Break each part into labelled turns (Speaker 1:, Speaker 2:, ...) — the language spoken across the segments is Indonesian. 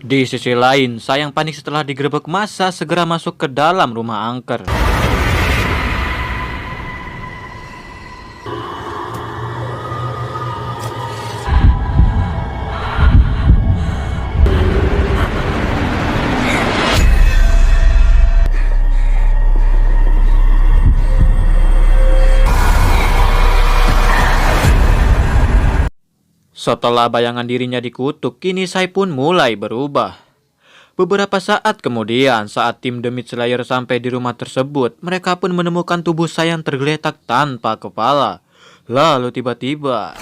Speaker 1: Di sisi lain, Sayang panik setelah digerebek massa segera masuk ke dalam rumah angker. Setelah bayangan dirinya dikutuk, kini Sai pun mulai berubah. Beberapa saat kemudian, saat tim Demit Slayer sampai di rumah tersebut, mereka pun menemukan tubuh Sai yang tergeletak tanpa kepala. Lalu tiba-tiba,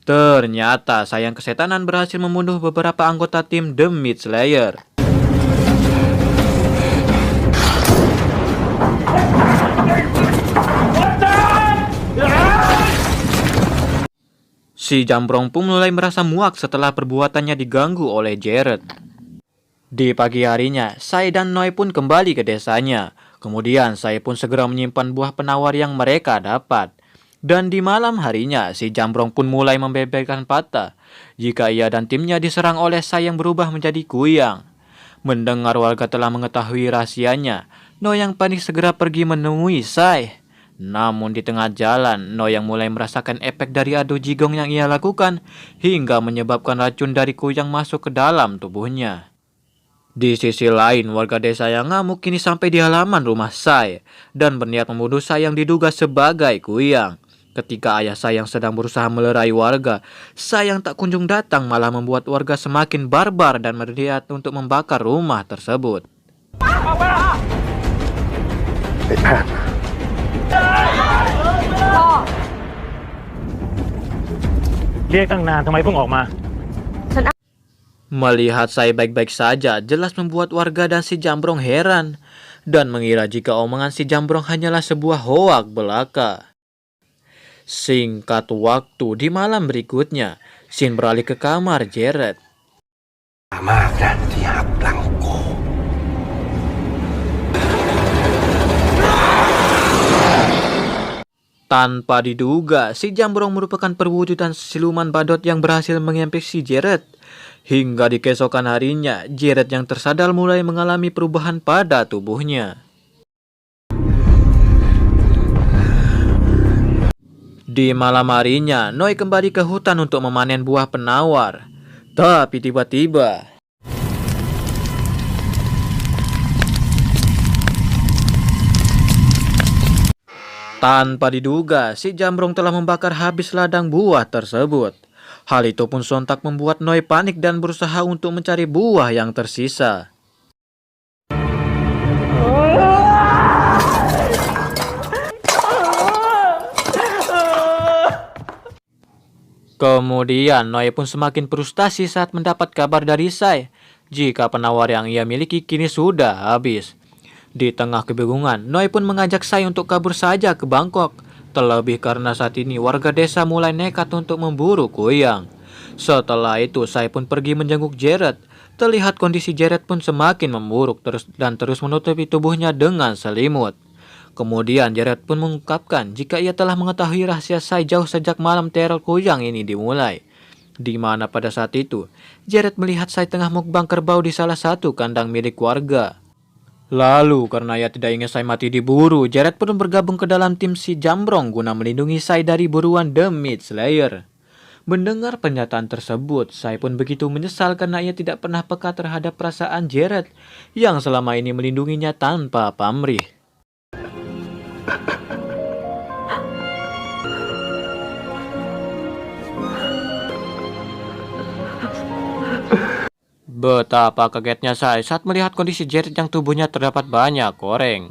Speaker 1: ternyata Sayang Kesetanan berhasil membunuh beberapa anggota tim Demit Slayer. Si Jambrong pun mulai merasa muak setelah perbuatannya diganggu oleh Jared. Di pagi harinya, Sai dan Noi pun kembali ke desanya. Kemudian Sai pun segera menyimpan buah penawar yang mereka dapat. Dan di malam harinya, si Jambrong pun mulai membeberkan patah jika ia dan timnya diserang oleh Sai yang berubah menjadi kuyang. Mendengar warga telah mengetahui rahasianya, Noi yang panik segera pergi menemui Sai. Namun di tengah jalan, Noi yang mulai merasakan efek dari adu jigong yang ia lakukan hingga menyebabkan racun dari kuyang masuk ke dalam tubuhnya. Di sisi lain, warga desa yang ngamuk kini sampai di halaman rumah Sai dan berniat membunuh Sai yang diduga sebagai kuyang. Ketika ayah Sai yang sedang berusaha melerai warga, Sai yang tak kunjung datang malah membuat warga semakin barbar dan berniat untuk membakar rumah tersebut. Melihat Sai baik-baik saja, jelas membuat warga dan si Jambrong heran dan mengira jika omongan si Jambrong hanyalah sebuah hoak belaka. Singkat waktu, di malam berikutnya, Shin beralih ke kamar Jared. Tanpa diduga, si Jambrong merupakan perwujudan siluman badut yang berhasil mengimpik si Jared. Hingga di keesokan harinya, Jared yang tersadar mulai mengalami perubahan pada tubuhnya. Di malam harinya, Noi kembali ke hutan untuk memanen buah penawar. Tapi tiba-tiba, tanpa diduga, si Jambrong telah membakar habis ladang buah tersebut. Hal itu pun sontak membuat Noi panik dan berusaha untuk mencari buah yang tersisa. Kemudian Noi pun semakin frustasi saat mendapat kabar dari Sai jika penawar yang ia miliki kini sudah habis. Di tengah kebingungan, Noi pun mengajak Sai untuk kabur saja ke Bangkok. Terlebih karena saat ini warga desa mulai nekat untuk memburu kuyang. Setelah itu, Sai pun pergi menjenguk Jared. Terlihat kondisi Jared pun semakin memburuk terus menutupi tubuhnya dengan selimut. Kemudian Jared pun mengungkapkan jika ia telah mengetahui rahasia Sai jauh sejak malam teror kuyang ini dimulai. Di mana pada saat itu, Jared melihat Sai tengah mukbang kerbau di salah satu kandang milik warga. Lalu karena ia tidak ingin Sai mati diburu, Jared pun bergabung ke dalam tim si Jambrong guna melindungi Sai dari buruan Demit Slayer. Mendengar pernyataan tersebut, Sai pun begitu menyesal karena ia tidak pernah peka terhadap perasaan Jared yang selama ini melindunginya tanpa pamrih. Betapa kagetnya Sai saat melihat kondisi Jared yang tubuhnya terdapat banyak koreng.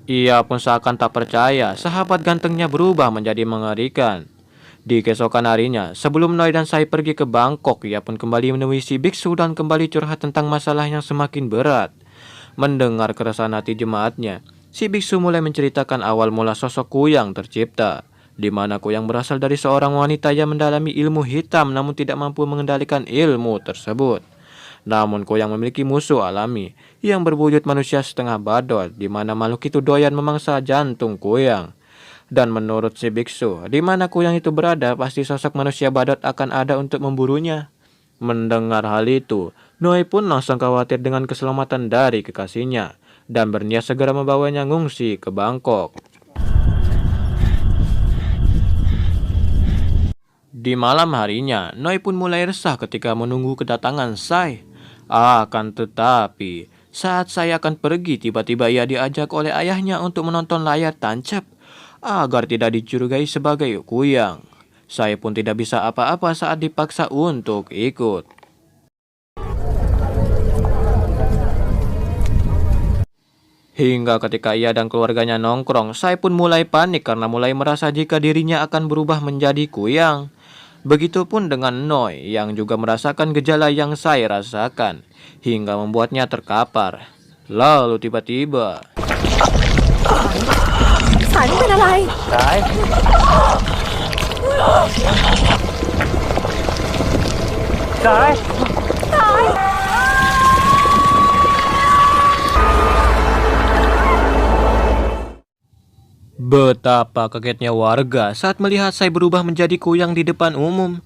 Speaker 1: Ia pun seakan tak percaya, sahabat gantengnya berubah menjadi mengerikan. Di keesokan harinya, sebelum Noi dan Sai pergi ke Bangkok, ia pun kembali menemui si biksu dan kembali curhat tentang masalah yang semakin berat. Mendengar keresahan hati jemaatnya, si biksu mulai menceritakan awal mula sosok kuyang tercipta, di mana kuyang berasal dari seorang wanita yang mendalami ilmu hitam namun tidak mampu mengendalikan ilmu tersebut. Namun Kuyang memiliki musuh alami yang berwujud manusia setengah badut, di mana makhluk itu doyan memangsa jantung Kuyang. Dan menurut si biksu, di mana Kuyang itu berada, pasti sosok manusia badut akan ada untuk memburunya. Mendengar hal itu, Noi pun langsung khawatir dengan keselamatan dari kekasihnya dan berniat segera membawanya ngungsi ke Bangkok. Di malam harinya, Noi pun mulai resah ketika menunggu kedatangan Sai. Akan tetapi, saat saya akan pergi, tiba-tiba ia diajak oleh ayahnya untuk menonton layar tancap agar tidak dicurigai sebagai Kuyang. Saya pun tidak bisa apa-apa saat dipaksa untuk ikut. Hingga ketika ia dan keluarganya nongkrong, saya pun mulai panik karena mulai merasa jika dirinya akan berubah menjadi Kuyang. Begitupun dengan Noi yang juga merasakan gejala yang saya rasakan, hingga membuatnya terkapar. Lalu tiba-tiba,
Speaker 2: สายเป็นอะไร
Speaker 1: betapa kagetnya warga saat melihat saya berubah menjadi Kuyang di depan umum.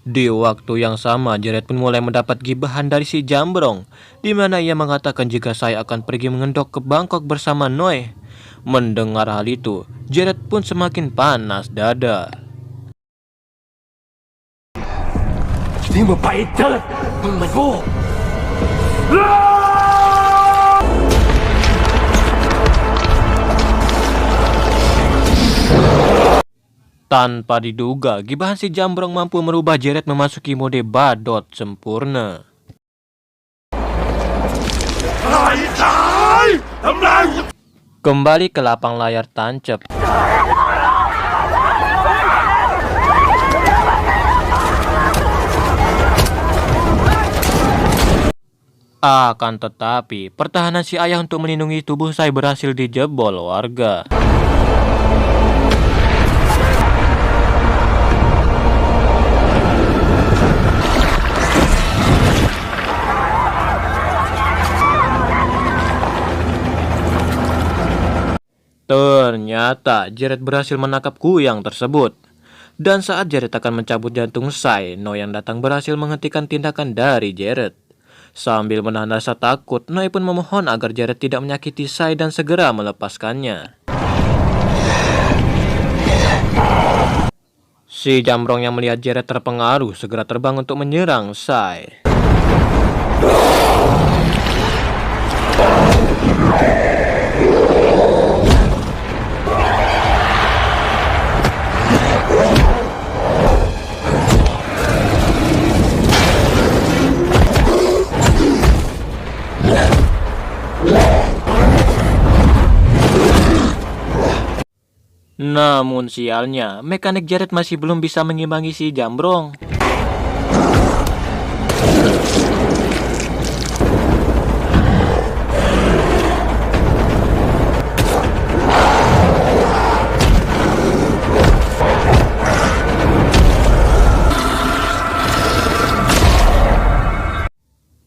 Speaker 1: Di waktu yang sama, Jeret pun mulai mendapat gibahan dari si Jambrong, di mana ia mengatakan jika saya akan pergi mengendok ke Bangkok bersama Noi. Mendengar hal itu, Jeret pun semakin panas dada.
Speaker 3: 你们白痴，มึงมันโง่
Speaker 1: Tanpa diduga, gibahan si Jambrong mampu merubah Jeret memasuki mode badot sempurna.
Speaker 3: ตายทำลาย
Speaker 1: Kembali ke lapang layar tancap. Akan tetapi, pertahanan si ayah untuk melindungi tubuh saya berhasil dijebol warga. Ternyata Jeret berhasil menangkap Kuyang tersebut. Dan saat Jeret akan mencabut jantung Sai, Noi yang datang berhasil menghentikan tindakan dari Jeret. Sambil menahan rasa takut, Noi pun memohon agar Jeret tidak menyakiti Sai dan segera melepaskannya. Si Jambrong yang melihat Jeret terpengaruh segera terbang untuk menyerang Sai. Namun sialnya, mekanik Jeret masih belum bisa mengimbangi si Jambrong.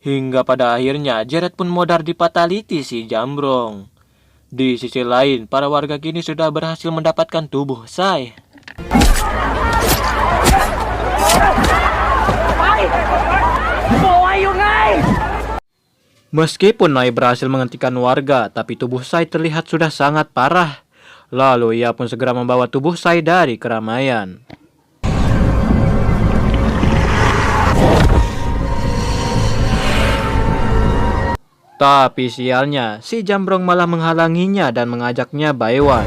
Speaker 1: Hingga pada akhirnya Jeret pun modar di fatality si Jambrong. Di sisi lain, para warga kini sudah berhasil mendapatkan tubuh Sai. Meskipun Noi berhasil menghentikan warga, tapi tubuh Sai terlihat sudah sangat parah. Lalu ia pun segera membawa tubuh Sai dari keramaian. Tapi sialnya, si Jambrong malah menghalanginya dan mengajaknya Baiwan.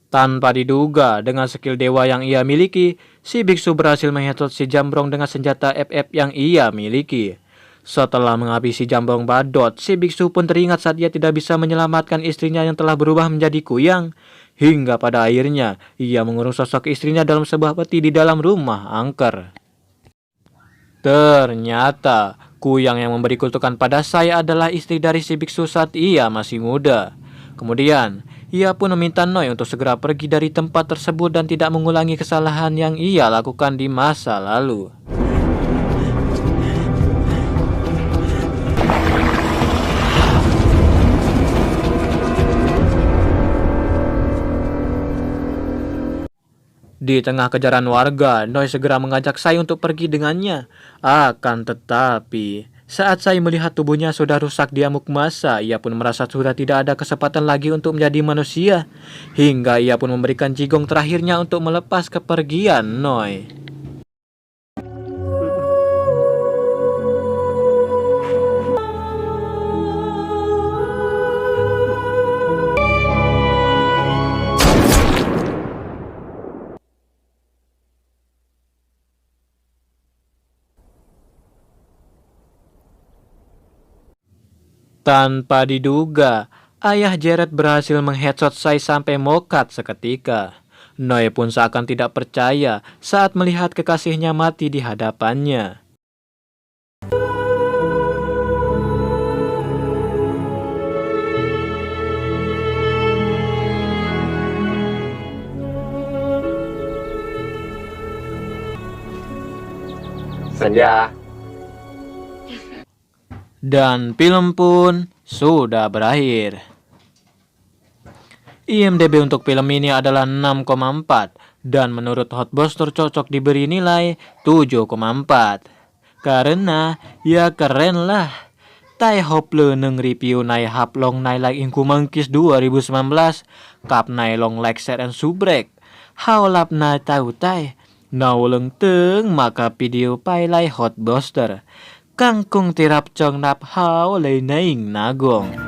Speaker 1: Tanpa diduga, dengan skill dewa yang ia miliki, si biksu berhasil mengheadshot si Jambrong dengan senjata FF yang ia miliki. Setelah menghabisi jambong badot, si biksu pun teringat saat ia tidak bisa menyelamatkan istrinya yang telah berubah menjadi kuyang. Hingga pada akhirnya, ia mengurung sosok istrinya dalam sebuah peti di dalam rumah angker. Ternyata, kuyang yang memberi kutukan pada saya adalah istri dari si biksu saat ia masih muda. Kemudian, ia pun meminta Noi untuk segera pergi dari tempat tersebut dan tidak mengulangi kesalahan yang ia lakukan di masa lalu. Di tengah kejaran warga, Noi segera mengajak Sai untuk pergi dengannya. Akan tetapi, saat Sai melihat tubuhnya sudah rusak di amuk masa, ia pun merasa sudah tidak ada kesempatan lagi untuk menjadi manusia. Hingga ia pun memberikan jigong terakhirnya untuk melepas kepergian Noi. Tanpa diduga, ayah Jared berhasil mengheadshot Sai sampai mokat seketika. Noi pun seakan tidak percaya saat melihat kekasihnya mati di hadapannya.
Speaker 3: Saja.
Speaker 1: Dan film pun sudah berakhir. IMDb untuk film ini adalah 6,4 dan menurut Hotbuster cocok diberi nilai 7,4. Karena ya keren lah. Tai hople neng review nai haplong nai like ing kumangkis 2019 kap nai long like share and subrek. Haulap nai tahu tai. Nauleng teng maka video pai lai Hotbuster. Kangkung tirap chong nap hao lay naing nagong.